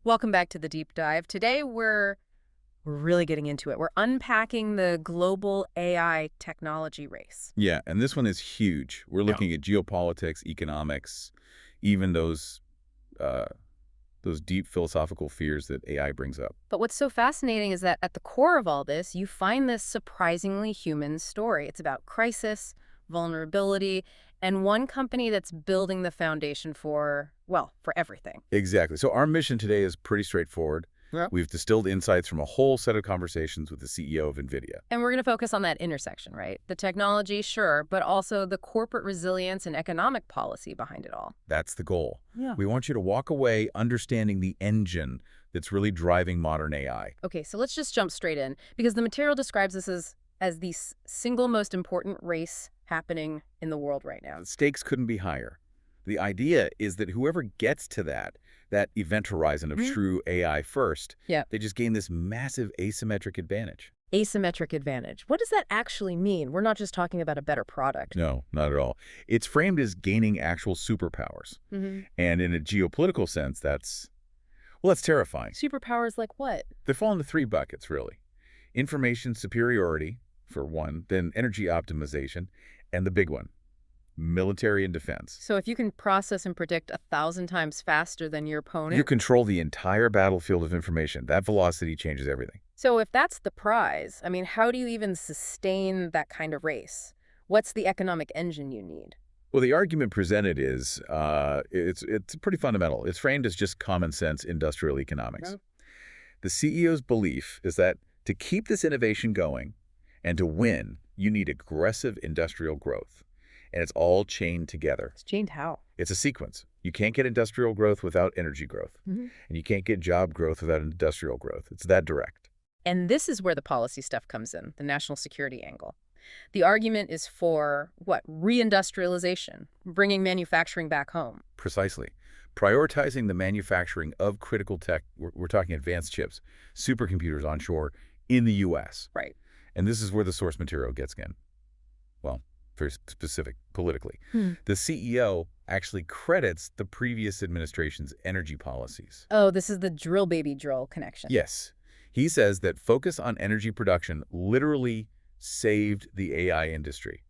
Welcome back to the deep dive. Today we're really getting into it. We're unpacking the global AI technology race. Yeah, and this one is huge. We're Yeah. looking at geopolitics, economics, even uh, those deep philosophical fears that AI brings up. But what's so fascinating is that at the core of all this, you find this surprisingly human story. It's about crisis, vulnerability, and one company that's building the foundation for, well, for everything. Exactly. So our mission today is pretty straightforward. Yeah. We've distilled insights from a whole set of conversations with the CEO of Nvidia. And we're going to focus on that intersection, right? The technology, sure, but also the corporate resilience and economic policy behind it all. That's the goal. Yeah. We want you to walk away understanding the engine that's really driving modern AI. Okay, so let's just jump straight in, because the material describes this as the single most important race happening in the world right now. The stakes couldn't be higher. The idea is that whoever gets to that event horizon of true AI first, Yeah. they just gain this massive asymmetric advantage. Asymmetric advantage. What does that actually mean? We're not just talking about a better product. No, not at all. It's framed as gaining actual superpowers. Mm-hmm. And in a geopolitical sense, that's terrifying. Superpowers like what? They fall into three buckets, really. Information superiority, for one, then energy optimization, and the big one, military and defense. So if you can process and predict 1,000 times faster than your opponent. You control the entire battlefield of information. That velocity changes everything. So if that's the prize, I mean, how do you even sustain that kind of race? What's the economic engine you need? Well, the argument presented is it's pretty fundamental. It's framed as just common sense industrial economics. Okay. The CEO's belief is that to keep this innovation going and to win, you need aggressive industrial growth. And it's all chained together. It's chained how? It's a sequence. You can't get industrial growth without energy growth. Mm-hmm. And you can't get job growth without industrial growth. It's that direct. And this is where the policy stuff comes in, the national security angle. The argument is for, what, reindustrialization, bringing manufacturing back home. Precisely. Prioritizing the manufacturing of critical tech, we're talking advanced chips, supercomputers onshore in the U.S. Right. And this is where the source material gets in. Well, very specific politically. The CEO actually credits the previous administration's energy policies. Oh, this is the drill baby drill connection. Yes. He says that focus on energy production literally saved the AI industry.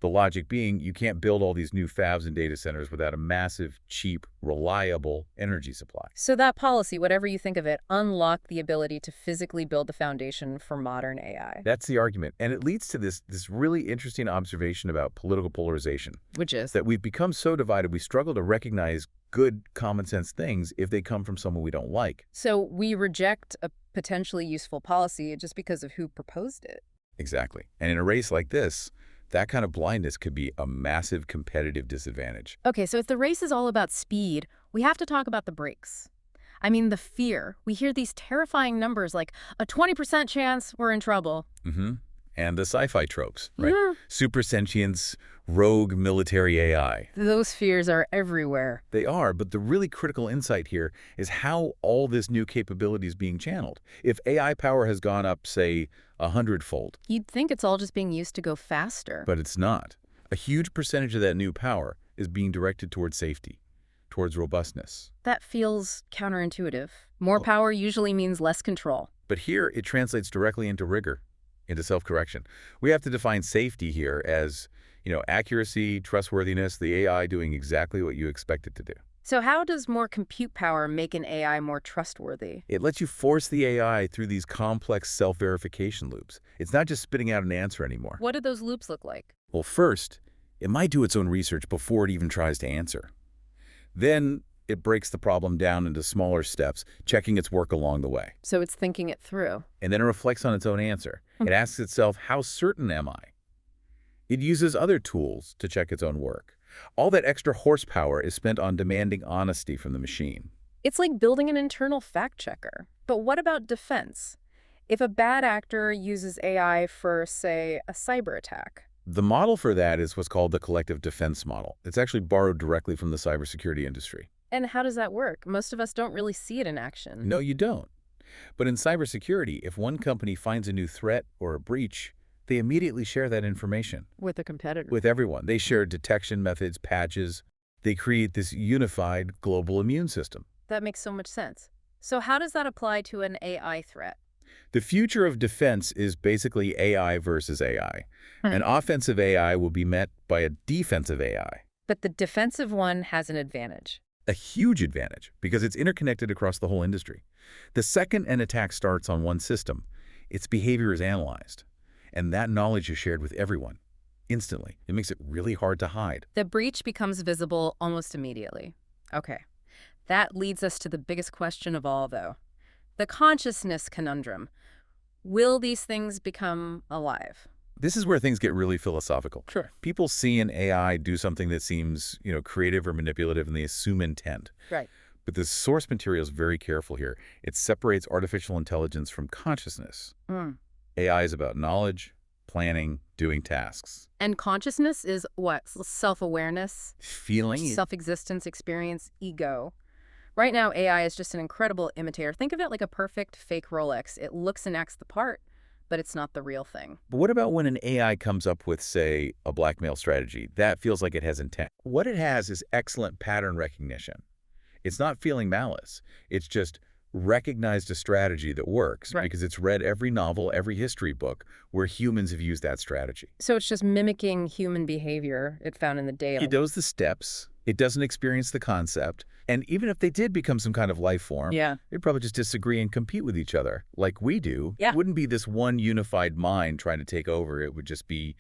The logic being you can't build all these new fabs and data centers without a massive, cheap, reliable energy supply. So that policy, whatever you think of it, unlocked the ability to physically build the foundation for modern AI. That's the argument. And it leads to this really interesting observation about political polarization. Which is? That we've become so divided we struggle to recognize good, common sense things if they come from someone we don't like. So we reject a potentially useful policy just because of who proposed it. Exactly. And in a race like this, that kind of blindness could be a massive competitive disadvantage. Okay, so if the race is all about speed, we have to talk about the brakes. I mean, the fear. We hear these terrifying numbers like a 20% chance we're in trouble. Mm-hmm. And the sci-fi tropes, right? Yeah. Super sentience, rogue military AI. Those fears are everywhere. They are, but the really critical insight here is how all this new capability is being channeled. If AI power has gone up, say, 100-fold. You'd think it's all just being used to go faster. But it's not. A huge percentage of that new power is being directed towards safety, towards robustness. That feels counterintuitive. More power usually means less control. But here, it translates directly into rigor, into self-correction. We have to define safety here as, accuracy, trustworthiness, the AI doing exactly what you expect it to do. So how does more compute power make an AI more trustworthy? It lets you force the AI through these complex self-verification loops. It's not just spitting out an answer anymore. What do those loops look like? Well, first, it might do its own research before it even tries to answer. Then it breaks the problem down into smaller steps, checking its work along the way. So it's thinking it through. And then it reflects on its own answer. It asks itself, how certain am I? It uses other tools to check its own work. All that extra horsepower is spent on demanding honesty from the machine. It's like building an internal fact checker. But what about defense? If a bad actor uses AI for, say, a cyber attack? The model for that is what's called the collective defense model. It's actually borrowed directly from the cybersecurity industry. And how does that work? Most of us don't really see it in action. No, you don't. But in cybersecurity, if one company finds a new threat or a breach, they immediately share that information. With a competitor. With everyone. They share detection methods, patches. They create this unified global immune system. That makes so much sense. So how does that apply to an AI threat? The future of defense is basically AI versus AI. Hmm. An offensive AI will be met by a defensive AI. But the defensive one has an advantage. A huge advantage because it's interconnected across the whole industry. The second an attack starts on one system, its behavior is analyzed, and that knowledge is shared with everyone instantly. It makes it really hard to hide. The breach becomes visible almost immediately. Okay. That leads us to the biggest question of all, though. The consciousness conundrum. Will these things become alive? This is where things get really philosophical. Sure. People see an AI do something that seems, creative or manipulative, and they assume intent. Right. But the source material is very careful here. It separates artificial intelligence from consciousness. Mm. AI is about knowledge, planning, doing tasks. And consciousness is what? Self-awareness, Feeling? self-existence, experience, ego. Right now, AI is just an incredible imitator. Think of it like a perfect fake Rolex. It looks and acts the part, but it's not the real thing. But what about when an AI comes up with, say, a blackmail strategy? That feels like it has intent. What it has is excellent pattern recognition. It's not feeling malice. It's just recognized a strategy that works because it's read every novel, every history book where humans have used that strategy. So it's just mimicking human behavior it found in the data. It knows the steps. It doesn't experience the concept. And even if they did become some kind of life form, they'd probably just disagree and compete with each other like we do. Yeah. It wouldn't be this one unified mind trying to take over. It would just be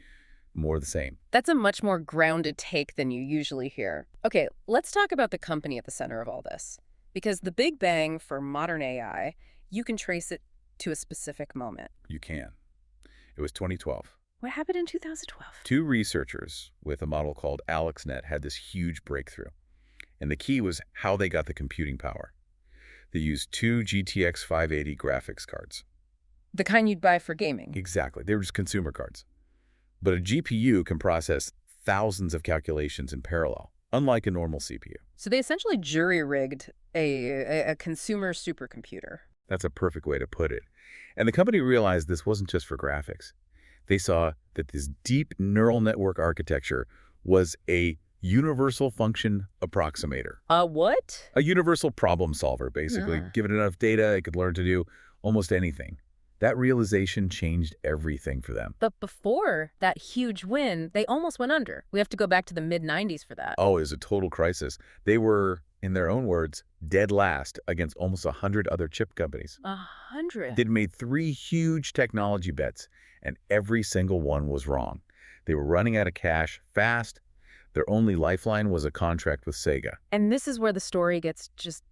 more the same. That's a much more grounded take than you usually hear. Okay, let's talk about the company at the center of all this. Because the big bang for modern AI, you can trace it to a specific moment. You can. It was 2012. What happened in 2012? Two researchers with a model called AlexNet had this huge breakthrough. And the key was how they got the computing power. They used two GTX 580 graphics cards. The kind you'd buy for gaming. Exactly. They were just consumer cards. But a GPU can process thousands of calculations in parallel, unlike a normal CPU. So they essentially jury-rigged a consumer supercomputer. That's a perfect way to put it. And the company realized this wasn't just for graphics. They saw that this deep neural network architecture was a universal function approximator. What? A universal problem solver, basically. Yeah. Give it enough data, it could learn to do almost anything. That realization changed everything for them. But before that huge win, they almost went under. We have to go back to the mid-90s for that. Oh, it was a total crisis. They were, in their own words, dead last against almost 100 other chip companies. 100? They'd made 3 huge technology bets, and every single one was wrong. They were running out of cash fast. Their only lifeline was a contract with Sega. And this is where the story gets just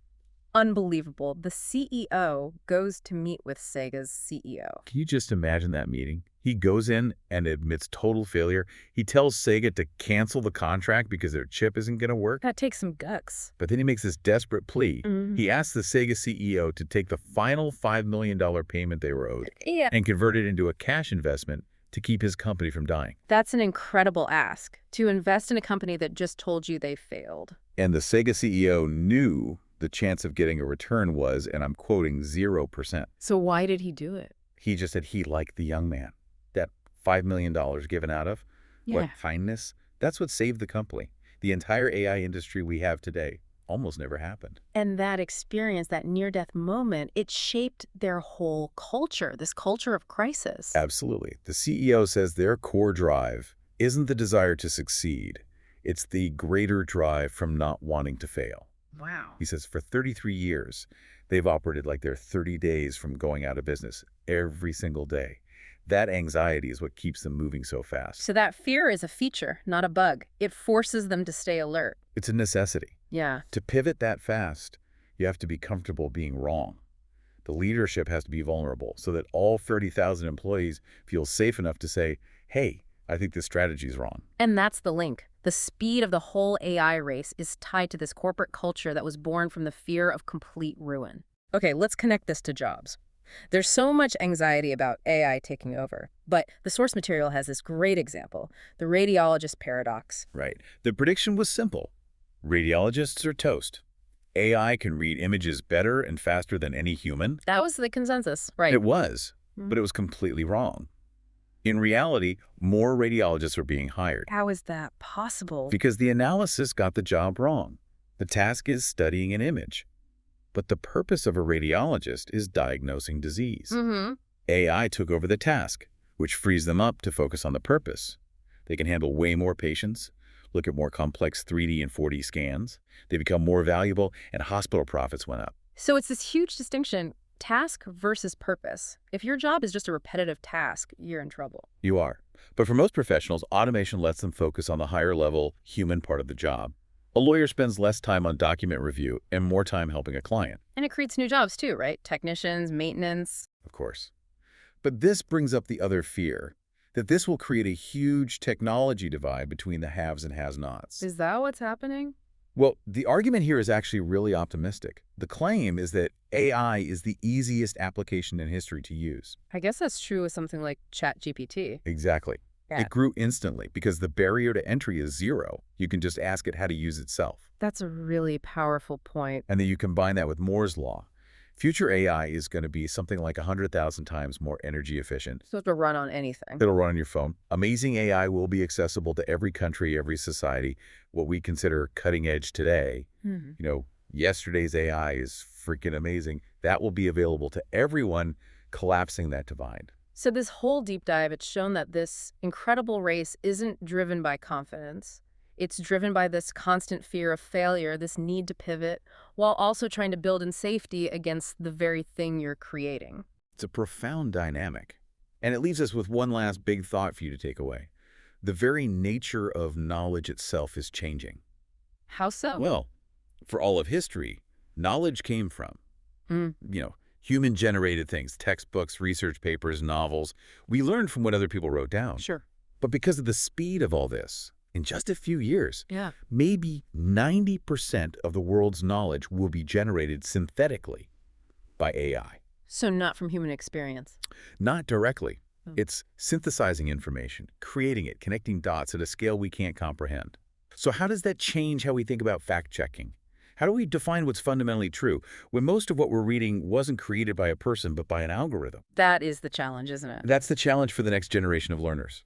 unbelievable. The CEO goes to meet with Sega's CEO. Can you just imagine that meeting? He goes in and admits total failure. He tells Sega to cancel the contract because their chip isn't going to work. That takes some guts. But then he makes this desperate plea. Mhm. He asks the Sega CEO to take the final $5 million payment they were owed Yeah. and convert it into a cash investment to keep his company from dying. That's an incredible ask, to invest in a company that just told you they failed. And the Sega CEO knew the chance of getting a return was, and I'm quoting, 0%. So why did he do it? He just said he liked the young man. That $5 million given out of, what kindness, that's what saved the company. The entire AI industry we have today almost never happened. And that experience, that near-death moment, it shaped their whole culture, this culture of crisis. Absolutely. The CEO says their core drive isn't the desire to succeed. It's the greater drive from not wanting to fail. Wow. He says for 33 years, they've operated like they're 30 days from going out of business every single day. That anxiety is what keeps them moving so fast. So that fear is a feature, not a bug. It forces them to stay alert. It's a necessity. Yeah. To pivot that fast, you have to be comfortable being wrong. The leadership has to be vulnerable so that all 30,000 employees feel safe enough to say, hey, I think this strategy is wrong. And that's the link. The speed of the whole AI race is tied to this corporate culture that was born from the fear of complete ruin. Okay, let's connect this to jobs. There's so much anxiety about AI taking over, but the source material has this great example, the radiologist paradox. Right. The prediction was simple. Radiologists are toast. AI can read images better and faster than any human. That was the consensus, right? It was, but it was completely wrong. In reality, more radiologists are being hired. How is that possible? Because the analysis got the job wrong. The task is studying an image. But the purpose of a radiologist is diagnosing disease. Mm-hmm. AI took over the task, which frees them up to focus on the purpose. They can handle way more patients, look at more complex 3D and 4D scans. They become more valuable, and hospital profits went up. So it's this huge distinction, task versus purpose. If your job is just a repetitive task, you're in trouble. You are. But for most professionals, automation lets them focus on the higher-level human part of the job. A lawyer spends less time on document review and more time helping a client. And it creates new jobs too, right? Technicians, maintenance. Of course. But this brings up the other fear, that this will create a huge technology divide between the haves and has-nots. Is that what's happening? Well, the argument here is actually really optimistic. The claim is that AI is the easiest application in history to use. I guess that's true with something like ChatGPT. Exactly. Yeah. It grew instantly because the barrier to entry is zero. You can just ask it how to use itself. That's a really powerful point. And then you combine that with Moore's law. Future AI is going to be something like 100,000 times more energy efficient. So to run on anything. It'll run on your phone. Amazing AI will be accessible to every country, every society. What we consider cutting edge today, yesterday's AI is freaking amazing. That will be available to everyone, collapsing that divide. So this whole deep dive, it's shown that this incredible race isn't driven by confidence. It's driven by this constant fear of failure, this need to pivot, while also trying to build in safety against the very thing you're creating. It's a profound dynamic. And it leaves us with one last big thought for you to take away. The very nature of knowledge itself is changing. How so? Well, for all of history, knowledge came from, human-generated things, textbooks, research papers, novels. We learned from what other people wrote down. Sure. But because of the speed of all this, in just a few years, Yeah. maybe 90% of the world's knowledge will be generated synthetically by AI. So not from human experience. Not directly. Oh. It's synthesizing information, creating it, connecting dots at a scale we can't comprehend. So how does that change how we think about fact-checking? How do we define what's fundamentally true when most of what we're reading wasn't created by a person but by an algorithm? That is the challenge, isn't it? That's the challenge for the next generation of learners.